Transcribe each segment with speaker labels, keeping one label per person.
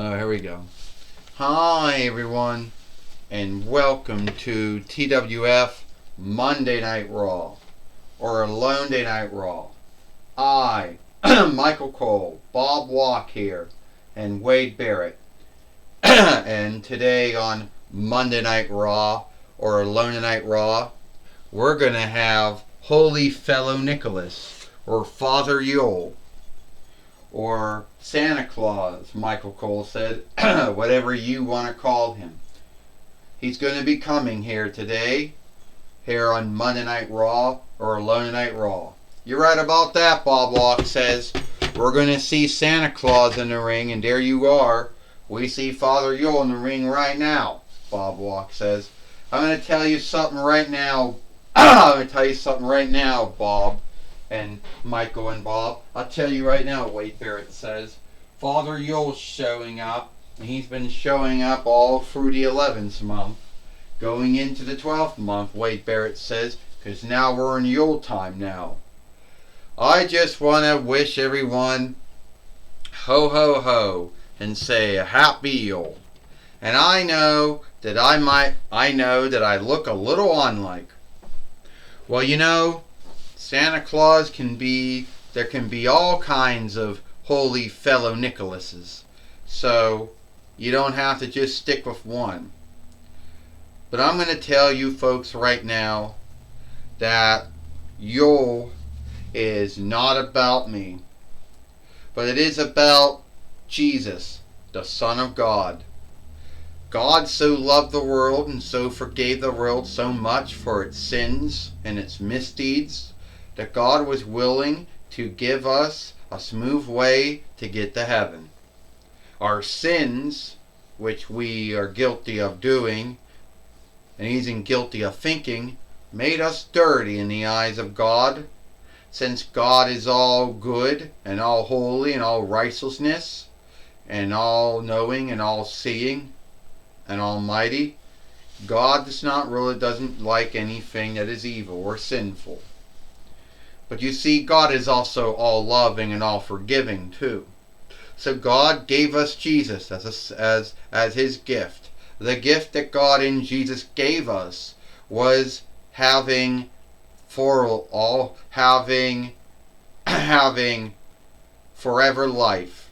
Speaker 1: Oh, here we go. Hi, everyone, and welcome to TWF Monday Night Raw, or Alone Day Night Raw. I, Michael Cole, Bob Walk here, and Wade Barrett. And today on Monday Night Raw, or Alone Night Raw, we're going to have Holy Fellow Nicholas, or Father Yule, or Santa Claus, Michael Cole said, whatever you want to call him. He's going to be coming here today, here on Monday Night Raw, or Alone Night Raw. You're right about that, Bob Walk says. We're going to see Santa Claus in the ring, and there you are. We see Father Yule in the ring right now, Bob Walk says. I'm going to tell you something right now. I'm going to tell you something right now, Bob and Michael and Bob. I'll tell you right now, Wade Barrett says. Father Yule's showing up, and he's been showing up all through the 11th month. Going into the 12th month, Wade Barrett says, because now we're in Yule time now. I just want to wish everyone ho ho ho and say a happy Yule. And I know that I look a little unlike. Well, you know, Santa Claus there can be all kinds of holy fellow Nicholases. So, you don't have to just stick with one. But I'm going to tell you folks right now that Yule is not about me. But it is about Jesus, the Son of God. God so loved the world and so forgave the world so much for its sins and its misdeeds that God was willing to give us a smooth way to get to heaven. Our sins, which we are guilty of doing, and even guilty of thinking, made us dirty in the eyes of God. Since God is all good and all holy and all righteousness and all knowing and all seeing and almighty, God doesn't like anything that is evil or sinful. But you see, God is also all loving and all forgiving too. So God gave us Jesus as His gift. The gift that God in Jesus gave us was having forever life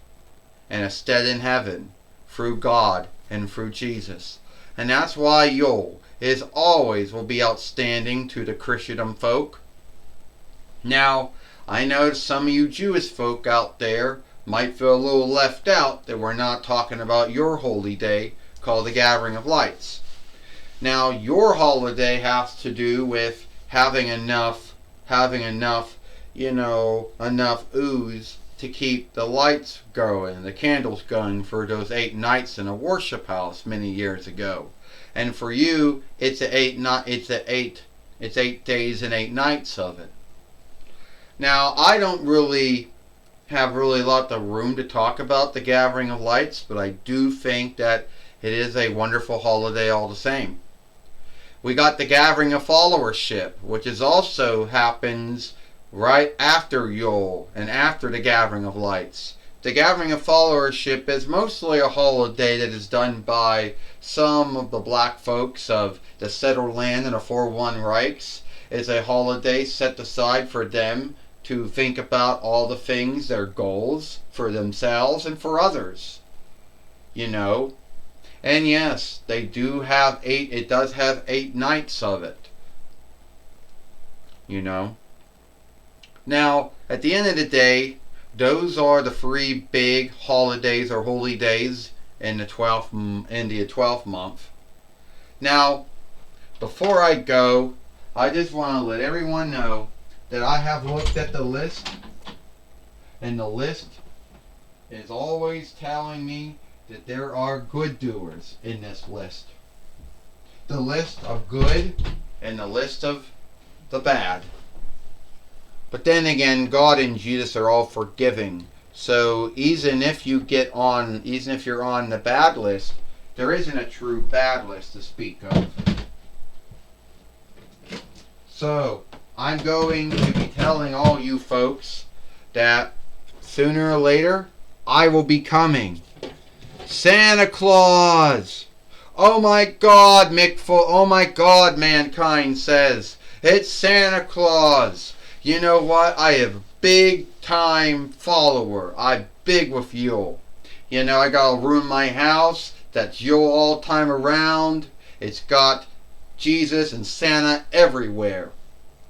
Speaker 1: and a stead in heaven through God and through Jesus. And that's why Yule will be outstanding to the Christendom folk. Now, I know some of you Jewish folk out there might feel a little left out that we're not talking about your holy day called the Gathering of Lights. Now, your holiday has to do with having enough ooze to keep the lights going, the candles going for those 8 nights in a worship house many years ago. And for you, it's 8 days and 8 nights of it. Now, I don't really have a lot of room to talk about the Gathering of Lights, but I do think that it is a wonderful holiday all the same. We got the Gathering of Followership, which also happens right after Yule and after the Gathering of Lights. The Gathering of Followership is mostly a holiday that is done by some of the black folks of the settled land in the 4-1 Reichs. It's a holiday set aside for them to think about all the things, their goals for themselves and for others. You know. And yes, it does have 8 nights of it. You know. Now, at the end of the day, those are the 3 big holidays or holy days in the 12th month. Now, before I go, I just want to let everyone know that I have looked at the list, and the list is always telling me that there are good doers in this list. The list of good and the list of the bad. But then again, God and Jesus are all forgiving. So even if you're on the bad list, there isn't a true bad list to speak of. So, I'm going to be telling all you folks that sooner or later, I will be coming. Santa Claus. Oh my God, oh my God, Mankind says. It's Santa Claus. You know what? I have a big time follower. I'm big with Yule. You know, I got a room in my house that's Yule all time around. It's got Jesus and Santa everywhere.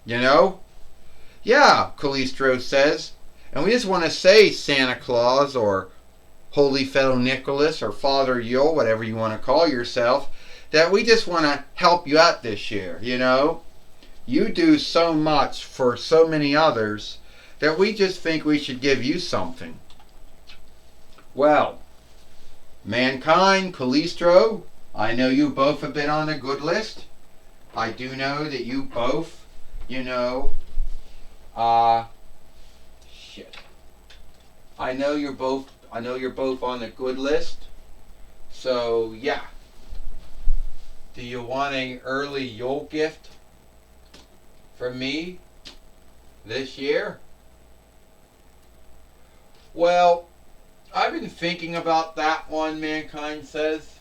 Speaker 1: You know? Yeah, Calistro says. And we just want to say Santa Claus or Holy Fellow Nicholas or Father Yule, whatever you want to call yourself, that we just want to help you out this year, you know? You do so much for so many others that we just think we should give you something. Well, Mankind, Calistro, I know you both have been on the good list. I do know that you both, you know, shit. I know you're both on the good list. So, yeah. Do you want an early Yule gift from me this year? Well, I've been thinking about that one, Mankind says.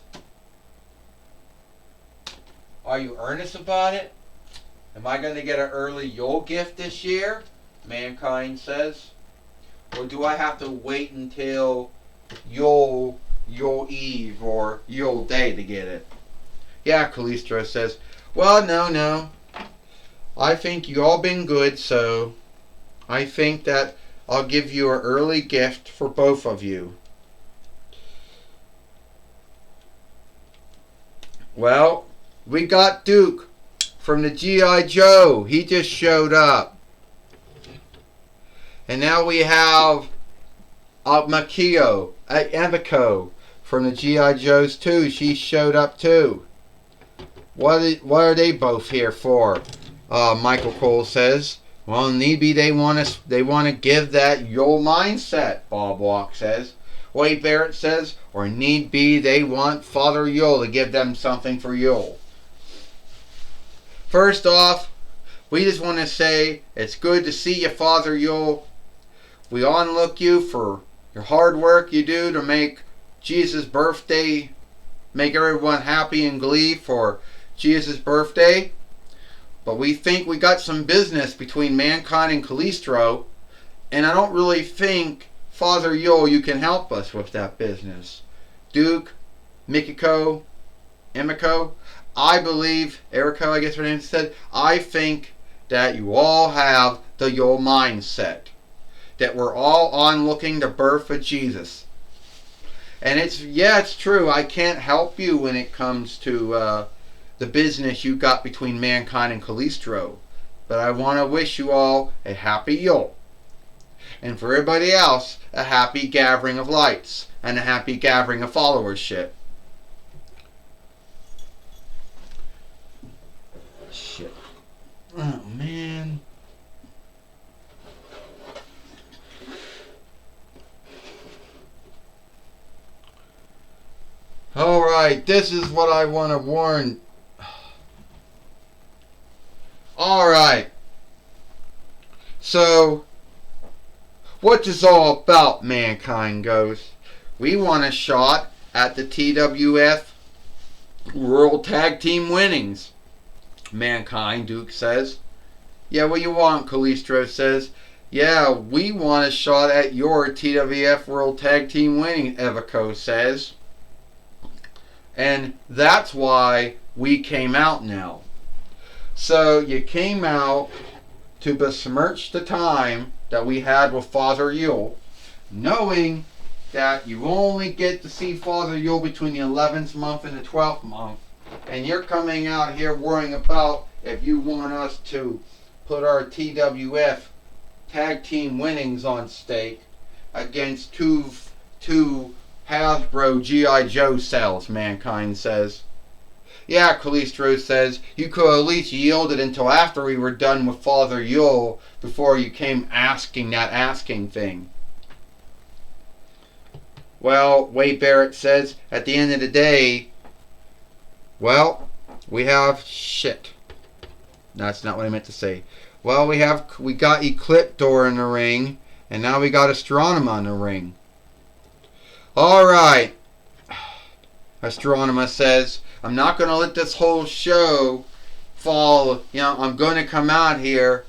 Speaker 1: Are you earnest about it? Am I going to get an early Yule gift this year? Mankind says. Or do I have to wait until Yule Eve or Yule Day to get it? Yeah, Calistro says. Well, no. I think you all been good, so I think that I'll give you an early gift for both of you. Well, we got Duke from the G.I. Joe. He just showed up. And now we have Makio, Emiko from the G.I. Joes too. She showed up too. What are they both here for? Michael Cole says. Well, need be they want to give that Yule mindset. Bob Walk says. Wade Barrett says. Or need be they want Father Yule to give them something for Yule. First off, we just want to say it's good to see you, Father Yule. We onlook you for your hard work you do to make Jesus' birthday, make everyone happy and glee for Jesus' birthday. But we think we got some business between Mankind and Calistro, and I don't really think, Father Yule, you can help us with that business. Duke, Mikiko, Emiko, I believe, Eriko, I guess her name said, I think that you all have the Yule mindset. That we're all onlooking the birth of Jesus. And it's true. I can't help you when it comes to the business you got between Mankind and Calistro. But I want to wish you all a happy Yule. And for everybody else, a happy gathering of lights. And a happy gathering of followership. Shit. Oh, man. Alright, this is what I want to warn. Alright. So, what this all about, Mankind goes? We want a shot at the TWF World Tag Team winnings. Mankind, Duke says. Yeah, what you want, Calistro says. Yeah, we want a shot at your TWF World Tag Team winning, Evico says. And that's why we came out now. So you came out to besmirch the time that we had with Father Yule, knowing that you only get to see Father Yule between the 11th month and the 12th month. And you're coming out here worrying about if you want us to put our TWF tag team winnings on stake against two Hasbro G.I. Joe cells, Mankind says. Yeah, Calistro says, you could at least yielded until after we were done with Father Yule before you came asking that asking thing. Well, Wade Barrett says, at the end of the day, well, we have shit. That's not what I meant to say. Well, we got Ecliptor in the ring, and now we got Astronema in the ring. Alright. Astronema says, I'm not going to let this whole show fall. I'm going to come out here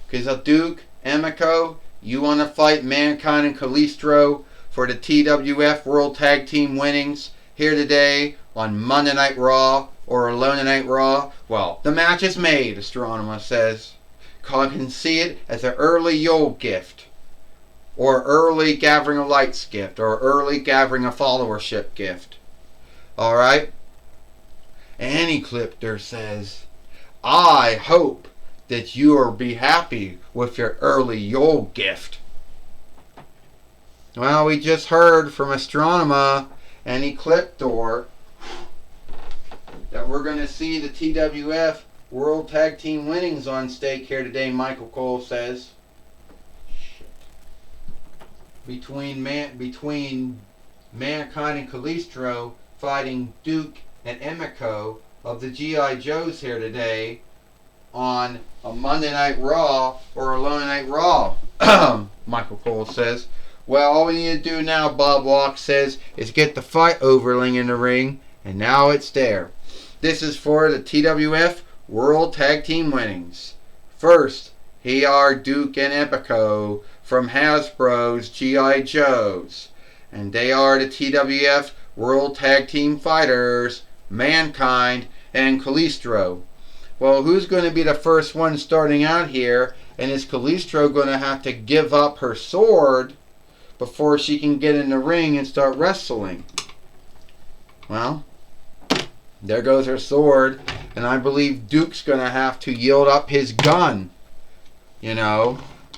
Speaker 1: because Duke, Emiko, you want to fight Mankind and Kalisto for the TWF World Tag Team winnings here today on Monday Night Raw or Alone Night Raw. Well, the match is made, Astronema says. I can see it as an early Yule gift, or early Gathering of Lights gift, or early Gathering of Followership gift. Alright? Annie Clipter says, I hope that you will be happy with your early Yule gift. Well, we just heard from Astronema and Ecliptor that we're going to see the TWF World Tag Team winnings on stake here today, Michael Cole says. Between Mankind and Kalisto fighting Duke and Emiko of the G.I. Joes here today on a Monday Night Raw or a Alone Night Raw, Michael Cole says. Well, all we need to do now, Bob Walk says, is get the fight overling in the ring, and now it's there. This is for the TWF World Tag Team winnings. First, here are Duke and Emiko from Hasbro's G.I. Joes, and they are the TWF World Tag Team Fighters, Mankind and Kalisto. Well, who's going to be the first one starting out here? And is Kalisto going to have to give up her sword before she can get in the ring and start wrestling? Well, there goes her sword. And I believe Duke's going to have to yield up his gun,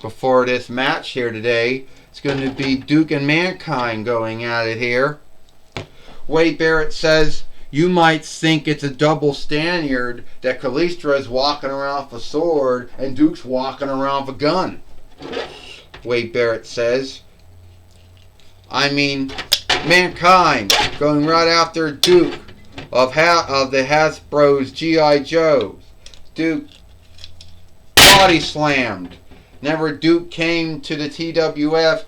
Speaker 1: before this match here today. It's going to be Duke and Mankind going at it here. Wade Barrett says, you might think it's a double standard that Kalisto is walking around with a sword and Duke's walking around with a gun. Wade Barrett says, I mean, Mankind going right after Duke of the Hasbro's G.I. Joes. Duke body slammed. Never Duke came to the TWF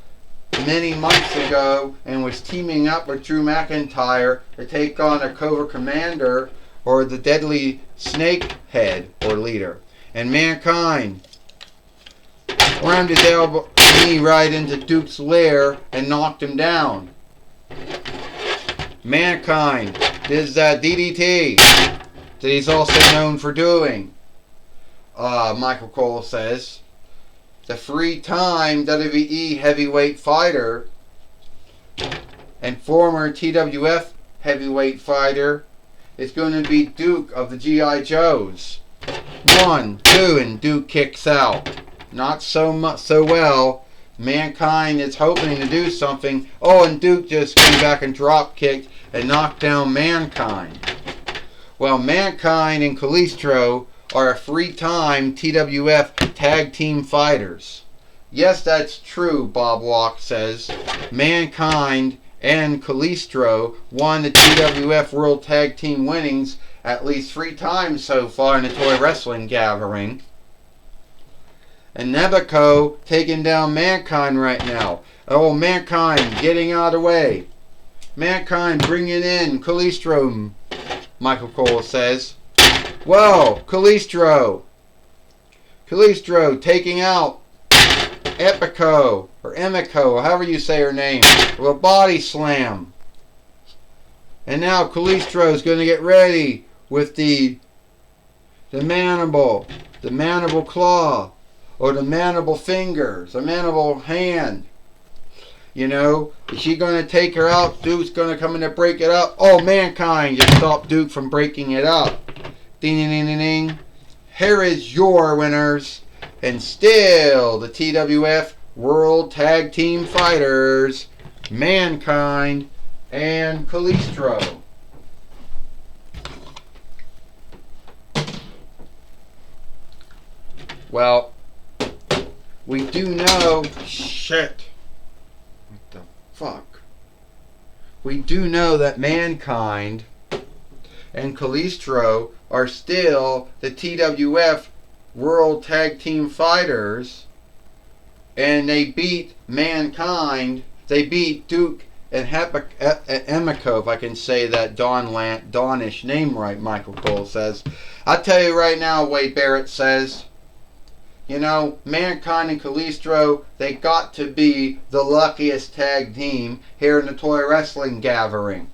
Speaker 1: many months ago and was teaming up with Drew McIntyre to take on a Cobra Commander or the Deadly Snake Head or leader. And Mankind rammed his elbow knee right into Duke's lair and knocked him down. Mankind did that DDT that he's also known for doing. Michael Cole says, the three-time WWE heavyweight fighter and former TWF heavyweight fighter is going to be Duke of the G.I. Joes. 1, 2, and Duke kicks out. Not so well. Mankind is hoping to do something. Oh, and Duke just came back and drop kicked and knocked down Mankind. Well, Mankind and Kalisto are a three-time TWF tag team fighters. Yes, that's true, Bob Walk says. Mankind and Kalisto won the TWF World Tag Team winnings at least 3 times so far in the Toy Wrestling Gathering. And Emiko taking down Mankind right now. Oh, Mankind getting out of the way. Mankind bringing in Kalisto, Michael Cole says. Whoa, Kalisto taking out Emiko, or Emiko, however you say her name, with a body slam. And now Kalisto is going to get ready with the mandible claw, or the mandible fingers, the mandible hand. Is she going to take her out? Duke's going to come in to break it up. Oh, Mankind just stopped Duke from breaking it up. Ding, ding, ding, ding, ding. Here is your winners. And still the TWF World Tag Team Fighters, Mankind and Kalisto. Well, we do know... Shit. What the fuck? We do know that Mankind and Kalisto are still the TWF World Tag Team Fighters, and they beat Mankind, they beat Duke and Emiko, if I can say that Dawnish name right, Michael Cole says. I'll tell you right now, Wade Barrett says, you know, Mankind and Kalisto, they got to be the luckiest tag team here in the toy wrestling gathering.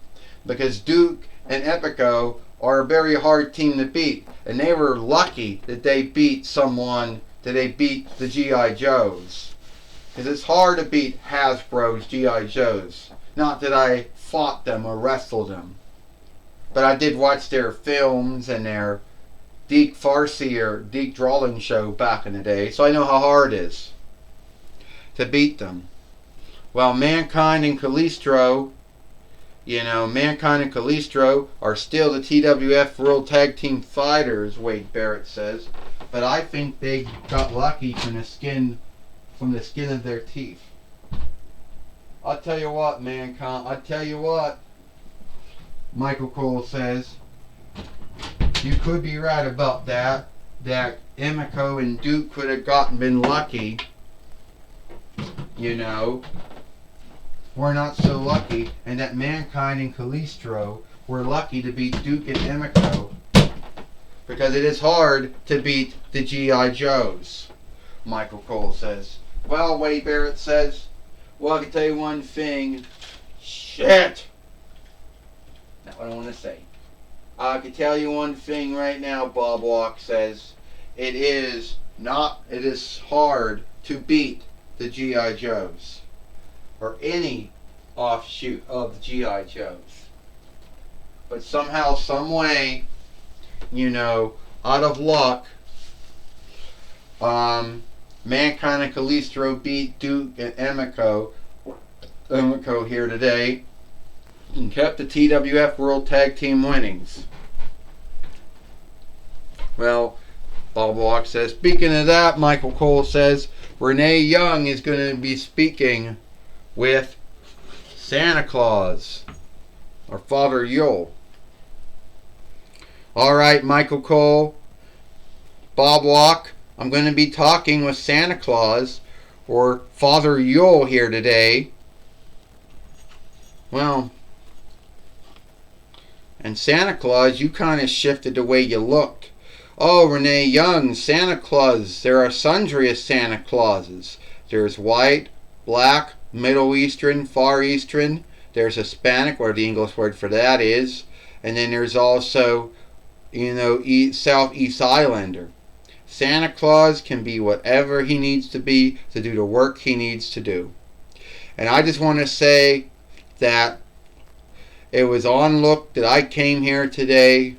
Speaker 1: Because Duke and Epico are a very hard team to beat. And they were lucky that they beat the G.I. Joes. Because it's hard to beat Hasbro's G.I. Joes. Not that I fought them or wrestled them. But I did watch their films and their Deke Farsi or Deke Drawling show back in the day. So I know how hard it is to beat them. Well, Mankind and Kalisto, you know, Mankind and Kalisto are still the TWF World Tag Team Fighters, Wade Barrett says. But I think they got lucky from the skin of their teeth. I'll tell you what, Mankind. I'll tell you what, Michael Cole says. You could be right about that. That Emiko and Duke could have been lucky. You know. We're not so lucky. And that Mankind and Kalisto were lucky to beat Duke and Emiko. Because it is hard to beat the G.I. Joes, Michael Cole says. Well, Wade Barrett says, well, I can tell you one thing. Shit! Not what I want to say. I can tell you one thing right now, Bob Walk says. It is hard to beat the G.I. Joes. Or any offshoot of the G.I. Joes. But somehow, some way, you know, out of luck, Mankind and Kalisto beat Duke and Emiko here today and kept the TWF World Tag Team winnings. Well, Bob Walk says, speaking of that, Michael Cole says, Renee Young is going to be speaking with Santa Claus, or Father Yule. Alright, Michael Cole, Bob Walk, I'm going to be talking with Santa Claus, or Father Yule here today. Well, and Santa Claus, you kind of shifted the way you looked. Oh, Renee Young, Santa Claus, there are sundry of Santa Clauses. There's white, black, Middle Eastern, Far Eastern. There's Hispanic, whatever the English word for that is. And then there's also, you know, Southeast Islander. Santa Claus can be whatever he needs to be to do the work he needs to do. And I just want to say that it was on look that I came here today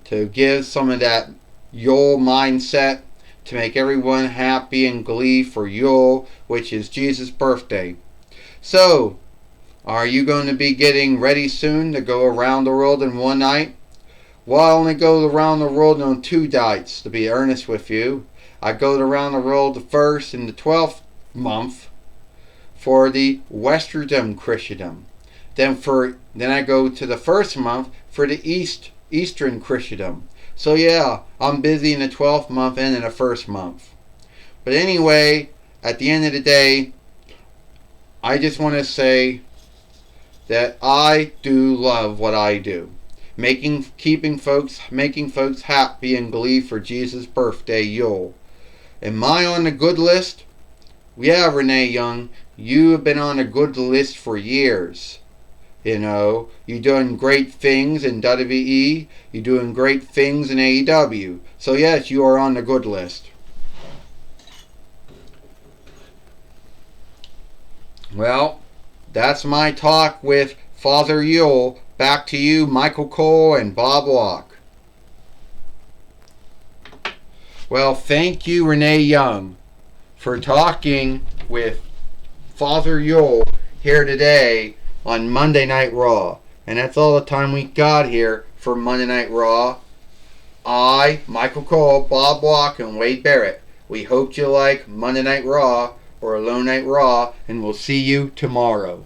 Speaker 1: to give some of that Yule mindset to make everyone happy and glee for Yule, which is Jesus' birthday. So, are you going to be getting ready soon to go around the world in one night? Well, I only go around the world on 2 nights, to be earnest with you. I go around the world the 1st and the 12th month for the Westerdom Christendom. Then I go to the 1st month for the Eastern Christendom. So yeah, I'm busy in the 12th month and in the 1st month. But anyway, at the end of the day, I just want to say that I do love what I do. Making folks happy and glee for Jesus' birthday, Yule. Am I on the good list? Yeah, Renee Young, you have been on a good list for years. You know, you're doing great things in WWE, you're doing great things in AEW. So yes, you are on the good list. Well, that's my talk with Father Yule. Back to you, Michael Cole and Bob Walk. Well, thank you, Renee Young, for talking with Father Yule here today on Monday Night Raw. And that's all the time we got here for Monday Night Raw. I, Michael Cole, Bob Walk, and Wade Barrett. We hope you like Monday Night Raw or Alone Night Raw, and we'll see you tomorrow.